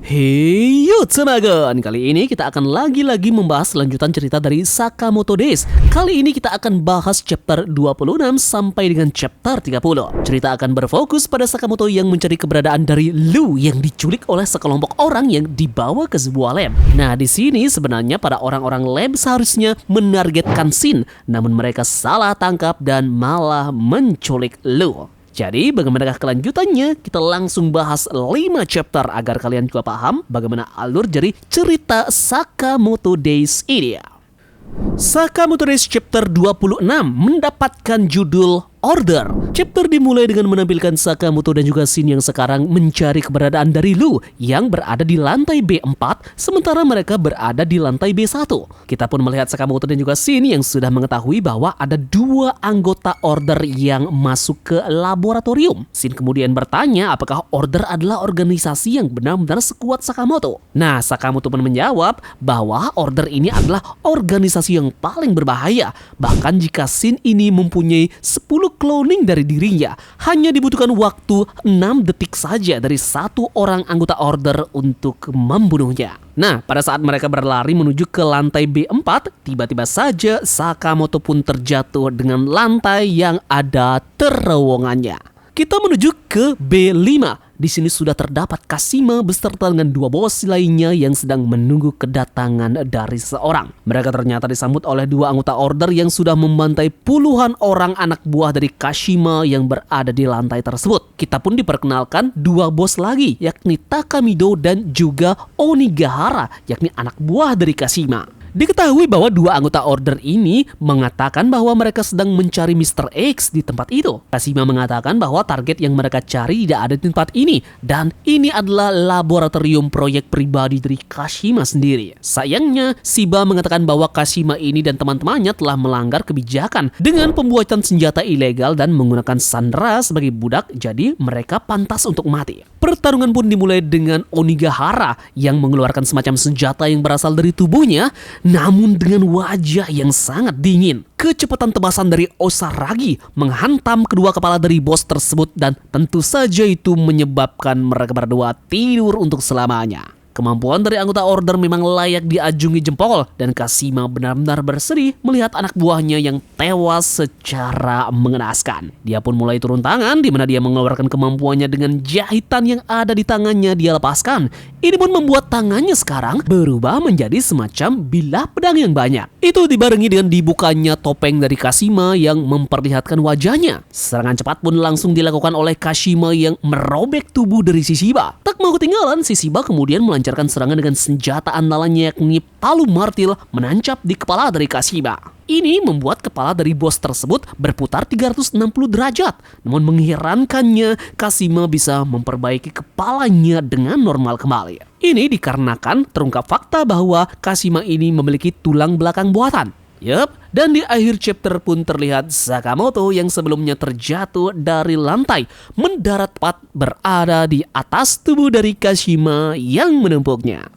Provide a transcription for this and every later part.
Hey yo tenaga, kali ini kita akan lagi-lagi membahas lanjutan cerita dari Sakamoto Days. Kali ini kita akan bahas chapter 26 sampai dengan chapter 30. Cerita akan berfokus pada Sakamoto yang mencari keberadaan dari Lu yang diculik oleh sekelompok orang yang dibawa ke sebuah lab. Nah, di sini sebenarnya para orang-orang lab seharusnya menargetkan Shin, namun mereka salah tangkap dan malah menculik Lu. Jadi bagaimanakah kelanjutannya? Kita langsung bahas 5 chapter agar kalian juga paham bagaimana alur dari cerita Sakamoto Days ini. Sakamoto Days chapter 26 mendapatkan judul Order. Chapter dimulai dengan menampilkan Sakamoto dan juga Shin yang sekarang mencari keberadaan dari Lu yang berada di lantai B4 sementara mereka berada di lantai B1. Kita pun melihat Sakamoto dan juga Shin yang sudah mengetahui bahwa ada 2 anggota Order yang masuk ke laboratorium. Shin kemudian bertanya apakah Order adalah organisasi yang benar-benar sekuat Sakamoto. Nah, Sakamoto pun menjawab bahwa Order ini adalah organisasi yang paling berbahaya. Bahkan jika Shin ini mempunyai 10 cloning dari dirinya, hanya dibutuhkan waktu 6 detik saja dari satu orang anggota Order untuk membunuhnya. Nah, pada saat mereka berlari menuju ke lantai B4, tiba-tiba saja Sakamoto pun terjatuh dengan lantai yang ada terowongannya. Kita menuju ke B5. Di sini sudah terdapat Kashima beserta dengan 2 bos lainnya yang sedang menunggu kedatangan dari seseorang. Mereka ternyata disambut oleh 2 anggota Order yang sudah membantai puluhan orang anak buah dari Kashima yang berada di lantai tersebut. Kita pun diperkenalkan 2 bos lagi, yakni Takamido dan juga Onigahara, yakni anak buah dari Kashima. Diketahui bahwa 2 anggota Order ini mengatakan bahwa mereka sedang mencari Mr. X di tempat itu. Kashima mengatakan bahwa target yang mereka cari tidak ada di tempat ini, dan ini adalah laboratorium proyek pribadi dari Kashima sendiri. Sayangnya, Shiba mengatakan bahwa Kashima ini dan teman-temannya telah melanggar kebijakan dengan pembuatan senjata ilegal dan menggunakan Sandra sebagai budak, jadi mereka pantas untuk mati. Pertarungan pun dimulai dengan Onigahara yang mengeluarkan semacam senjata yang berasal dari tubuhnya, namun dengan wajah yang sangat dingin. Kecepatan tebasan dari Osaragi menghantam kedua kepala dari bos tersebut dan tentu saja itu menyebabkan mereka berdua tidur untuk selamanya. Kemampuan dari anggota Order memang layak diajungi jempol dan Kashima benar-benar bersedih melihat anak buahnya yang tewas secara mengenaskan. Dia pun mulai turun tangan di mana dia mengeluarkan kemampuannya dengan jahitan yang ada di tangannya dia lepaskan. Ini pun membuat tangannya sekarang berubah menjadi semacam bilah pedang yang banyak. Itu dibarengi dengan dibukanya topeng dari Kashima yang memperlihatkan wajahnya. Serangan cepat pun langsung dilakukan oleh Kashima yang merobek tubuh dari si Shiba. Tak mau ketinggalan, si Shiba kemudian melancarkan serangan dengan senjata andalannya yakni palu martil menancap di kepala dari Kashima. Ini membuat kepala dari bos tersebut berputar 360 derajat. Namun mengherankannya, Kashima bisa memperbaiki kepalanya dengan normal kembali. Ini dikarenakan terungkap fakta bahwa Kashima ini memiliki tulang belakang buatan. Yup, dan di akhir chapter pun terlihat Sakamoto yang sebelumnya terjatuh dari lantai mendarat tepat berada di atas tubuh dari Kashima yang menumpuknya.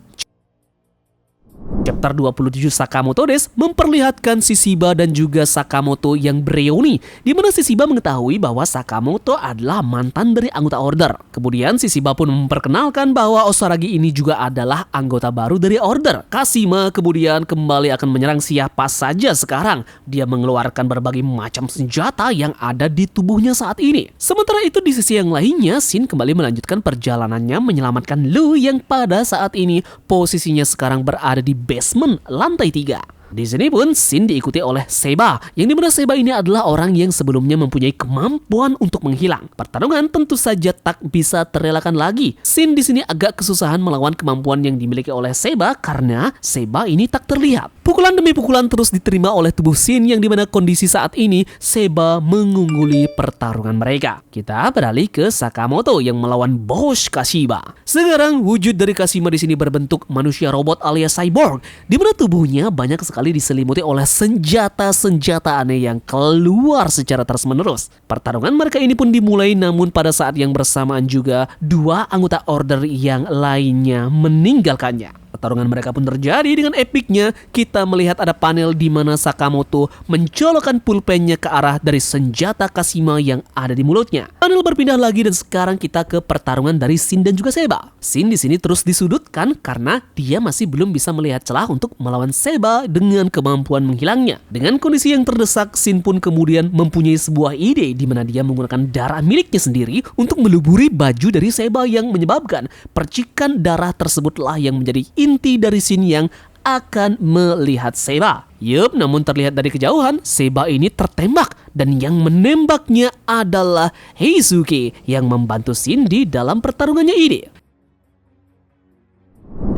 Chapter 27 Sakamoto Days memperlihatkan si Shiba dan juga Sakamoto yang bereuni, di mana si Shiba mengetahui bahwa Sakamoto adalah mantan dari anggota Order. Kemudian si Shiba pun memperkenalkan bahwa Osaragi ini juga adalah anggota baru dari Order. Kashima kemudian kembali akan menyerang siapa saja sekarang. Dia mengeluarkan berbagai macam senjata yang ada di tubuhnya saat ini. Sementara itu di sisi yang lainnya, Shin kembali melanjutkan perjalanannya menyelamatkan Lu yang pada saat ini posisinya sekarang berada di basement lantai 3. Di sini pun Shin diikuti oleh Seba, yang dimana Seba ini adalah orang yang sebelumnya mempunyai kemampuan untuk menghilang. Pertarungan tentu saja tak bisa terelakkan lagi. Shin di sini agak kesusahan melawan kemampuan yang dimiliki oleh Seba karena Seba ini tak terlihat. Pukulan demi pukulan terus diterima oleh tubuh Shin yang dimana kondisi saat ini Seba mengungguli pertarungan mereka. Kita beralih ke Sakamoto yang melawan bos Kashima. Sekarang wujud dari Kashima di sini berbentuk manusia robot alias cyborg, di mana tubuhnya banyak sekali diselimuti oleh senjata-senjata aneh yang keluar secara terus-menerus. Pertarungan mereka ini pun dimulai, namun pada saat yang bersamaan juga 2 anggota Order yang lainnya meninggalkannya. Pertarungan mereka pun terjadi dengan epiknya. Kita melihat ada panel di mana Sakamoto mencolokkan pulpennya ke arah dari senjata Kashima yang ada di mulutnya. Panel berpindah lagi dan sekarang kita ke pertarungan dari Shin dan juga Seba. Shin di sini terus disudutkan karena dia masih belum bisa melihat celah untuk melawan Seba dengan kemampuan menghilangnya. Dengan kondisi yang terdesak, Shin pun kemudian mempunyai sebuah ide di mana dia menggunakan darah miliknya sendiri untuk meluburi baju dari Seba yang menyebabkan percikan darah tersebutlah yang menjadi inti dari Shin yang akan melihat Seba. Yup, namun terlihat dari kejauhan, Seba ini tertembak dan yang menembaknya adalah Heisuke yang membantu Shin di dalam pertarungannya ini.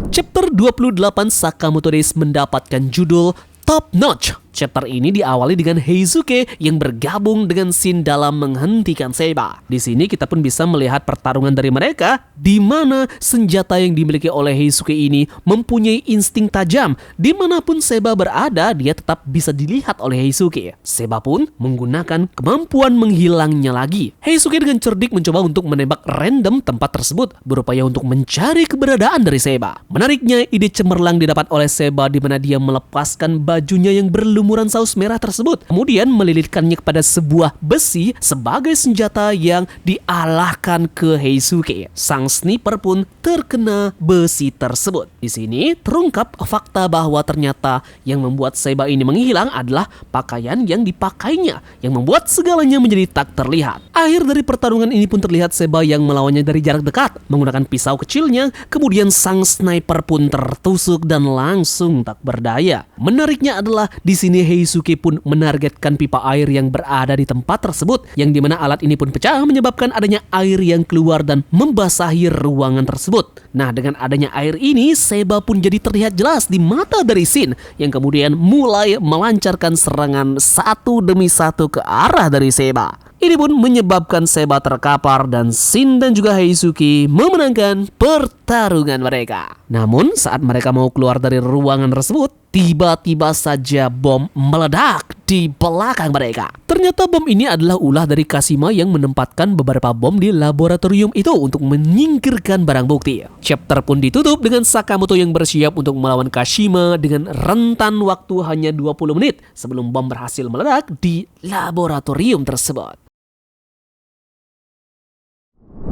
Chapter 28 Sakamoto Days mendapatkan judul Top Notch. Chapter ini diawali dengan Heisuke yang bergabung dengan Shin dalam menghentikan Seba. Di sini kita pun bisa melihat pertarungan dari mereka, di mana senjata yang dimiliki oleh Heisuke ini mempunyai insting tajam. Dimanapun Seba berada, dia tetap bisa dilihat oleh Heisuke. Seba pun menggunakan kemampuan menghilangnya lagi. Heisuke dengan cerdik mencoba untuk menembak random tempat tersebut, berupaya untuk mencari keberadaan dari Seba. Menariknya, ide cemerlang didapat oleh Seba di mana dia melepaskan bajunya yang berlumuran saus merah tersebut, kemudian melilitkannya kepada sebuah besi sebagai senjata yang dialahkan ke Heisuke. Sang sniper pun terkena besi tersebut. Di sini terungkap fakta bahwa ternyata yang membuat Seba ini menghilang adalah pakaian yang dipakainya, yang membuat segalanya menjadi tak terlihat. Akhir dari pertarungan ini pun terlihat Seba yang melawannya dari jarak dekat, menggunakan pisau kecilnya, kemudian sang sniper pun tertusuk dan langsung tak berdaya. Menariknya adalah di sini Heisuke pun menargetkan pipa air yang berada di tempat tersebut, yang dimana alat ini pun pecah menyebabkan adanya air yang keluar dan membasahi ruangan tersebut. Nah, dengan adanya air ini, Seba pun jadi terlihat jelas di mata dari Shin, yang kemudian mulai melancarkan serangan satu demi satu ke arah dari Seba. Ini pun menyebabkan Seba terkapar dan Shin dan juga Heisuke memenangkan pertarungan mereka. Namun saat mereka mau keluar dari ruangan tersebut, tiba-tiba saja bom meledak di belakang mereka. Ternyata bom ini adalah ulah dari Kashima yang menempatkan beberapa bom di laboratorium itu untuk menyingkirkan barang bukti. Chapter pun ditutup dengan Sakamoto yang bersiap untuk melawan Kashima dengan rentan waktu hanya 20 menit sebelum bom berhasil meledak di laboratorium tersebut.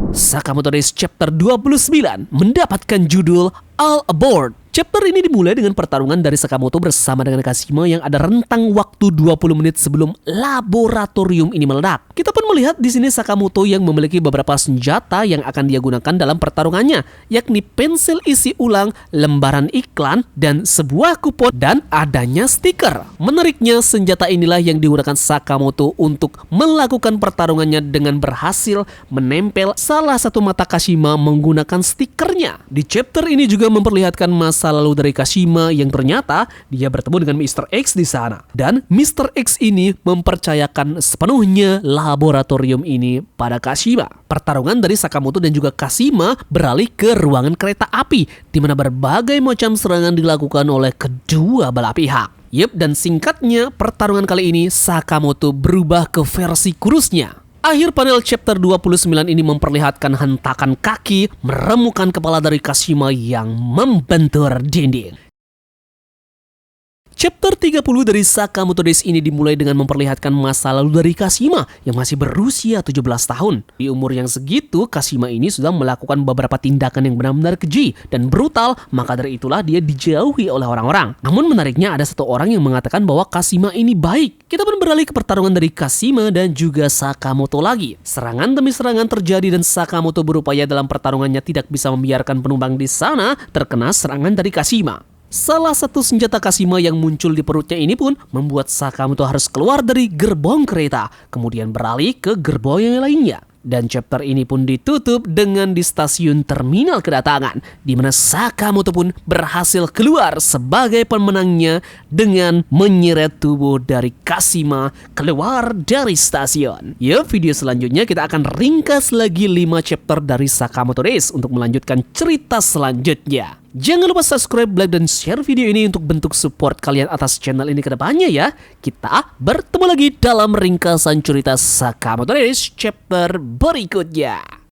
Sakamoto Days Chapter 29 mendapatkan judul All Aboard. Chapter ini dimulai dengan pertarungan dari Sakamoto bersama dengan Kashima yang ada rentang waktu 20 menit sebelum laboratorium ini meledak. Kita pun melihat di sini Sakamoto yang memiliki beberapa senjata yang akan dia gunakan dalam pertarungannya, yakni pensil isi ulang, lembaran iklan, dan sebuah kupon dan adanya stiker. Menariknya, senjata inilah yang digunakan Sakamoto untuk melakukan pertarungannya dengan berhasil menempel salah satu mata Kashima menggunakan stikernya. Di chapter ini juga memperlihatkan masa lalu dari Kashima yang ternyata dia bertemu dengan Mr. X di sana. Dan Mr. X ini mempercayakan sepenuhnya laboratorium ini pada Kashima. Pertarungan dari Sakamoto dan juga Kashima beralih ke ruangan kereta api, di mana berbagai macam serangan dilakukan oleh kedua belah pihak. Yup, dan singkatnya pertarungan kali ini Sakamoto berubah ke versi kurusnya. Akhir panel chapter 29 ini memperlihatkan hentakan kaki meremukan kepala dari Kashima yang membentur dinding. Chapter 30 dari Sakamoto Days ini dimulai dengan memperlihatkan masa lalu dari Kashima yang masih berusia 17 tahun. Di umur yang segitu, Kashima ini sudah melakukan beberapa tindakan yang benar-benar keji dan brutal, maka dari itulah dia dijauhi oleh orang-orang. Namun menariknya ada satu orang yang mengatakan bahwa Kashima ini baik. Kita pun beralih ke pertarungan dari Kashima dan juga Sakamoto lagi. Serangan demi serangan terjadi dan Sakamoto berupaya dalam pertarungannya tidak bisa membiarkan penumpang di sana terkena serangan dari Kashima. Salah satu senjata Kashima yang muncul di perutnya ini pun membuat Sakamoto harus keluar dari gerbong kereta, kemudian beralih ke gerbong yang lainnya. Dan chapter ini pun ditutup dengan di stasiun terminal kedatangan, di mana Sakamoto pun berhasil keluar sebagai pemenangnya dengan menyeret tubuh dari Kashima keluar dari stasiun. Ya, video selanjutnya kita akan ringkas lagi 5 chapter dari Sakamoto Days untuk melanjutkan cerita selanjutnya. Jangan lupa subscribe, like, dan share video ini untuk bentuk support kalian atas channel ini ke depannya ya. Kita bertemu lagi dalam ringkasan cerita Sakamoto Days chapter berikutnya.